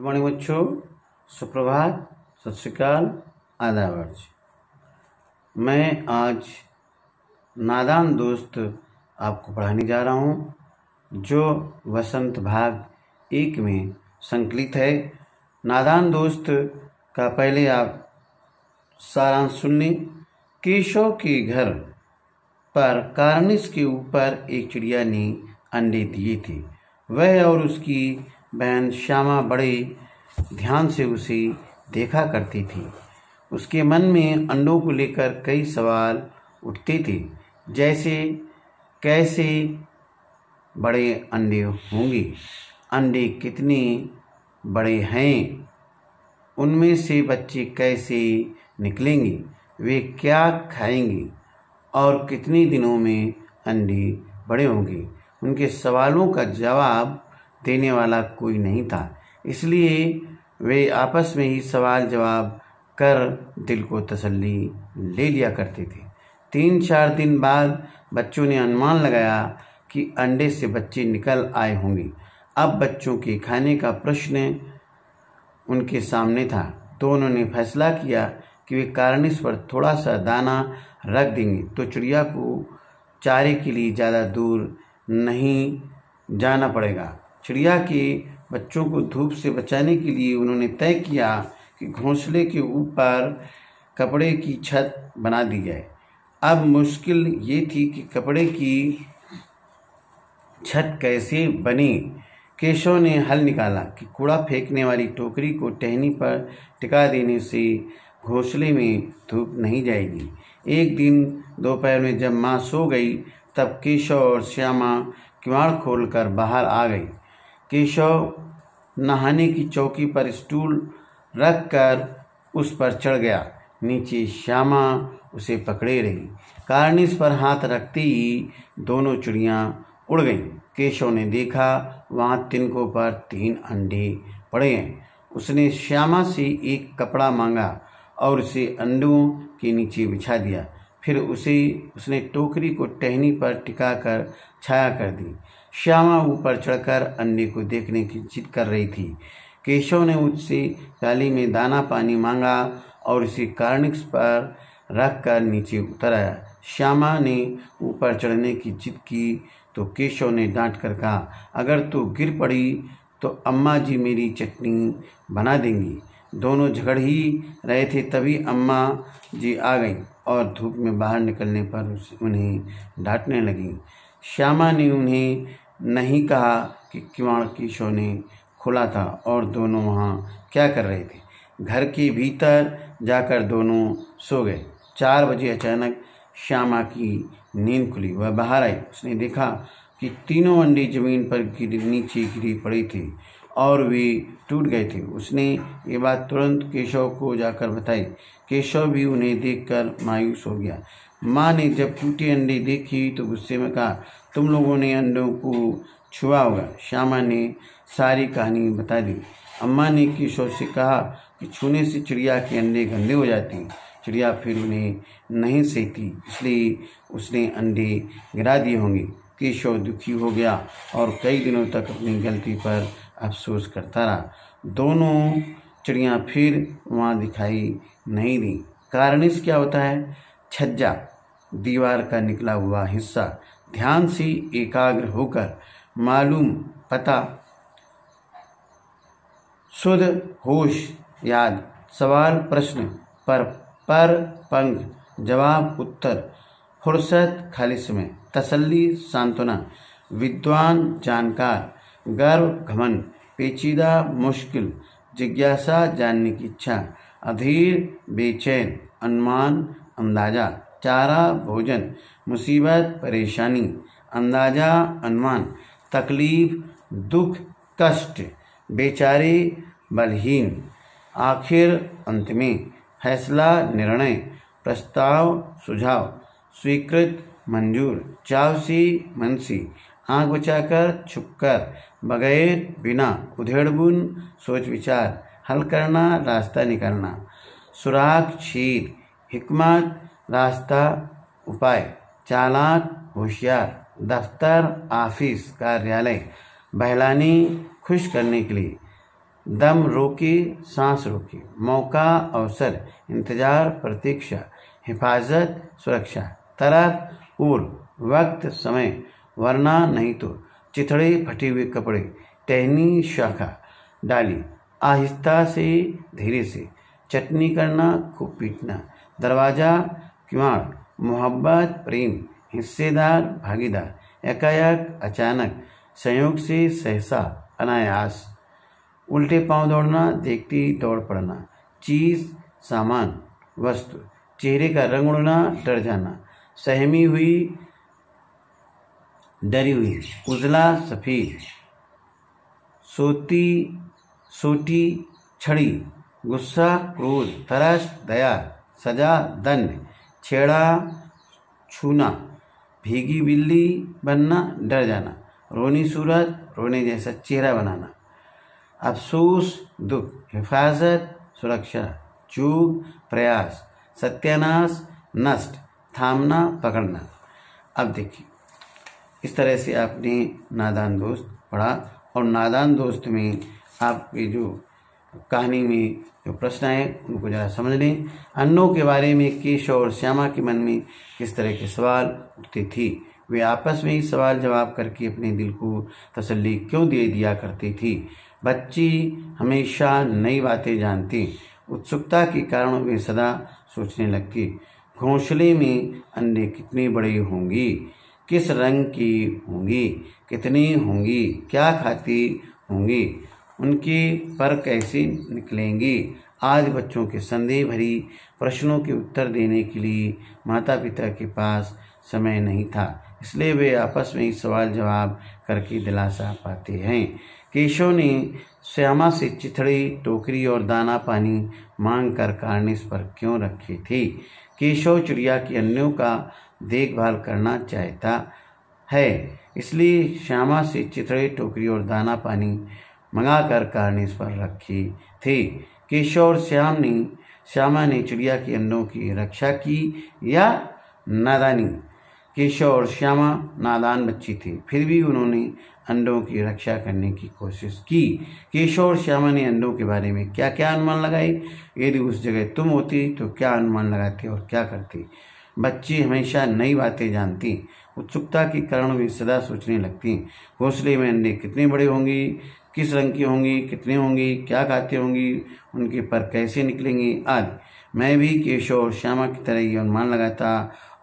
Good morning बच्चों, सुप्रभात, सत श्री अकाल, आदाब। मैं आज नादान दोस्त आपको पढ़ाने जा रहा हूँ, जो वसंत भाग 1 में संकलित है। नादान दोस्त का पहले आप सारांश सुन लें। केशव के घर पर कार्निस के ऊपर एक चिड़िया ने अंडे दिए थे। वह और उसकी बहन श्यामा बड़े ध्यान से उसे देखा करती थी। उसके मन में अंडों को लेकर कई सवाल उठते थे, जैसे कैसे बड़े अंडे होंगे, अंडे कितने बड़े हैं, उनमें से बच्चे कैसे निकलेंगे, वे क्या खाएंगे और कितने दिनों में अंडे बड़े होंगे। उनके सवालों का जवाब देने वाला कोई नहीं था, इसलिए वे आपस में ही सवाल जवाब कर दिल को तसल्ली ले लिया करते थे। 3-4 दिन बाद बच्चों ने अनुमान लगाया कि अंडे से बच्चे निकल आए होंगे। अब बच्चों के खाने का प्रश्न उनके सामने था, तो उन्होंने फैसला किया कि वे कार्निस पर थोड़ा सा दाना रख देंगे, तो चिड़िया को चारे के लिए ज़्यादा दूर नहीं जाना पड़ेगा। चिड़िया के बच्चों को धूप से बचाने के लिए उन्होंने तय किया कि घोंसले के ऊपर कपड़े की छत बना दी जाए। अब मुश्किल ये थी कि कपड़े की छत कैसे बनी। केशव ने हल निकाला कि कूड़ा फेंकने वाली टोकरी को टहनी पर टिका देने से घोंसले में धूप नहीं जाएगी। एक दिन दोपहर में जब माँ सो गई, तब केशव और श्यामा किवाड़ खोलकर बाहर आ गई। केशव नहाने की चौकी पर स्टूल रखकर उस पर चढ़ गया। नीचे श्यामा उसे पकड़े रही। कार्निस पर हाथ रखते ही दोनों चिड़ियाँ उड़ गईं। केशव ने देखा वहाँ तिनकों पर 3 अंडे पड़े हैं। उसने श्यामा से एक कपड़ा मांगा और उसे अंडों के नीचे बिछा दिया। फिर उसने टोकरी को टहनी पर टिकाकर छाया कर दी। श्यामा ऊपर चढ़कर अंडे को देखने की जिद कर रही थी। केशव ने उससे प्याली में दाना पानी मांगा और उसे कार्निस पर रखकर नीचे उतर आया। श्यामा ने ऊपर चढ़ने की जिद की तो केशव ने डांट कर कहा, अगर तू गिर पड़ी तो अम्मा जी मेरी चटनी बना देंगी। दोनों झगड़ ही रहे थे, तभी अम्मा जी आ गईं और धूप में बाहर निकलने पर उन्हें डांटने लगीं। श्यामा ने उन्हें नहीं कहा कि किवाड़ केशव ने खोला था और दोनों वहाँ क्या कर रहे थे। घर के भीतर जाकर दोनों सो गए। 4 बजे अचानक श्यामा की नींद खुली। वह बाहर आई। उसने देखा कि तीनों अंडे जमीन पर नीचे गिरे पड़े थे और वे टूट गए थे। उसने ये बात तुरंत केशव को जाकर बताई। केशव भी उन्हें देखकर मायूस हो गया। माँ ने जब टूटे अंडे देखी तो गुस्से में कहा, तुम लोगों ने अंडों को छुआ होगा। श्यामा ने सारी कहानी बता दी। अम्मा ने केशव से कहा कि छूने से चिड़िया के अंडे गंदे हो जाते हैं। चिड़िया फिर उन्हें नहीं सहती, इसलिए उसने अंडे गिरा दिए होंगे। केशव दुखी हो गया और कई दिनों तक अपनी गलती पर अफसोस करता रहा। दोनों चिड़ियाँ फिर वहाँ दिखाई नहीं दी। कार्निस क्या होता है? छज्जा, दीवार का निकला हुआ हिस्सा। ध्यान से एकाग्र होकर मालूम पता, शुद्ध होश याद, सवाल प्रश्न पर पंख, जवाब उत्तर, फुर्सत खाली समय, तसल्ली सांत्वना, विद्वान जानकार, गर्व घमंड, पेचीदा मुश्किल, जिज्ञासा जानने की इच्छा, अधीर बेचैन, अनुमान अंदाजा, चारा भोजन, मुसीबत परेशानी, अंदाजा अनुमान, तकलीफ दुख कष्ट, बेचारे बलहीन, आखिर अंत में, फैसला निर्णय, प्रस्ताव सुझाव, स्वीकृत मंजूर, चाव से मन से, आँख बचाकर छुपकर, बगैर बिना, उधेड़बुन सोच विचार, हल करना रास्ता निकालना, सुराग छेद, हिकमत रास्ता उपाय, चालाक होशियार, दफ्तर ऑफिस कार्यालय, बहलाने खुश करने के लिए, दम रोके, सांस रोके, मौका, अवसर, इंतजार, प्रतीक्षा, हिफाजत, सुरक्षा, तरफ, पूर्व, वक्त, समय, वरना नहीं तो, चिथड़े, फटे हुए कपड़े, टहनी, शाखा, डाली, आहिस्ता से, धीरे से, चटनी करना, खूब पीटना, दरवाजा, किवाड़, मोहब्बत, प्रेम, हिस्सेदार, भागीदार, एकाएक, अचानक, संयोग से, सहसा, अनायास, उल्टे पांव दौड़ना, देखती दौड़ पड़ना, चीज, सामान, वस्तु, चेहरे का रंग उड़ना, डर जाना, सहमी हुई, डरी हुई, उजला, सफेद, सोटी, छड़ी, गुस्सा, क्रोध, तरस, दया, सजा, दंड, छेड़ा, छूना, भीगी बिल्ली बनना, डर जाना, रोनी सूरत, रोने जैसा चेहरा बनाना, अफसोस, दुख, हिफाजत, सुरक्षा, चूक, प्रयास, सत्यानाश, नष्ट, थामना, पकड़ना। अब देखिए, इस तरह से आपने नादान दोस्त पढ़ा और नादान दोस्त में आपके जो कहानी में जो प्रश्न आए उनको जरा समझ लें। अन्नों के बारे में केशव और श्यामा के मन में किस तरह के सवाल उठते थे, वे आपस में ही सवाल जवाब करके अपने दिल को तसल्ली क्यों दे दिया करती थी। बच्ची हमेशा नई बातें जानती, उत्सुकता के कारण वे सदा सोचने लगती, घोंसले में अंडे कितने बड़े होंगी, किस रंग की होंगी, कितनी होंगी, क्या खाती होंगी, उनके पर कैसे निकलेंगी। आज बच्चों के संदेह भरी प्रश्नों के उत्तर देने के लिए माता पिता के पास समय नहीं था, इसलिए वे आपस में ही सवाल जवाब करके दिलासा पाते हैं। केशव ने श्यामा से चिथड़े, टोकरी और दाना पानी मांग कर कार्निस पर क्यों रखे थे। केशव चिड़िया के अंडों का देखभाल करना चाहता है, इसलिए श्यामा से चिथड़े, टोकरी और दाना पानी मंगाकर कार्निस पर रखे थे। केशव और श्यामा ने चिड़िया के अंडों की रक्षा की या नादानी। केशव और श्यामा नादान बच्ची थी, फिर भी उन्होंने अंडों की रक्षा करने की कोशिश की। केशव और श्यामा ने अंडों के बारे में क्या क्या अनुमान लगाए, यदि उस जगह तुम होती तो क्या अनुमान लगाती और क्या करती। बच्ची हमेशा नई बातें जानती, उत्सुकता के कारण वे सदा सोचने लगती, घोंसले में अंडे कितने बड़े होंगे, किस रंग की होंगी, कितने होंगी, क्या खाते होंगी, उनके पर कैसे निकलेंगे आदि। मैं भी केशव और श्यामा की तरह ही अनुमान लगाता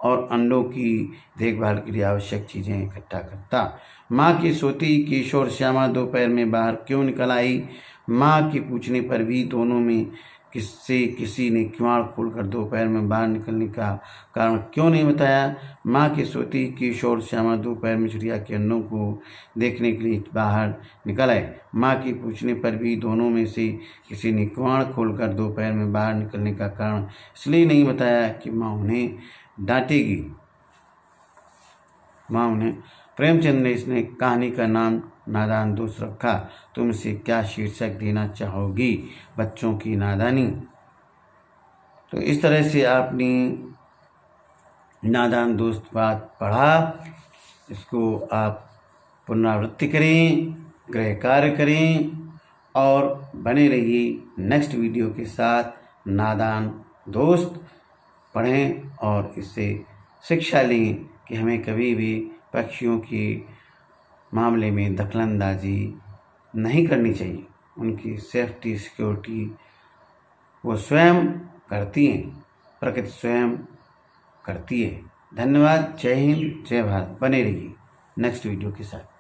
और अंडों की देखभाल के लिए आवश्यक चीज़ें इकट्ठा करता। माँ की सोती केशव और श्यामा दोपहर में बाहर क्यों निकल आई। माँ के पूछने पर भी दोनों में किसी ने किवाड़ खोलकर दोपहर में बाहर निकलने का कारण क्यों नहीं बताया। माँ की सोती केशव और श्यामा दोपहर में चिड़िया के अंडों को देखने के लिए बाहर निकल आए। माँ के पूछने पर भी दोनों में से किसी ने किवाड़ खोलकर दोपहर में बाहर निकलने का कारण इसलिए नहीं बताया कि माँ उन्हें डांटेगी। माँ उन्हें प्रेमचंद ने इसने कहानी का नाम नादान दोस्त रखा। तुम इसे क्या शीर्षक देना चाहोगी। बच्चों की नादानी। तो इस तरह से आपने नादान दोस्त बात पढ़ा, इसको आप पुनरावृत्ति करें, गृह कार्य करें और बने रहिए नेक्स्ट वीडियो के साथ। नादान दोस्त पढ़ें और इससे शिक्षा लें कि हमें कभी भी पक्षियों के मामले में दखलंदाजी नहीं करनी चाहिए। उनकी सेफ्टी सिक्योरिटी वो स्वयं करती हैं, प्रकृति स्वयं करती है। धन्यवाद। जय हिंद, जय भारत। बने रहिए नेक्स्ट वीडियो के साथ।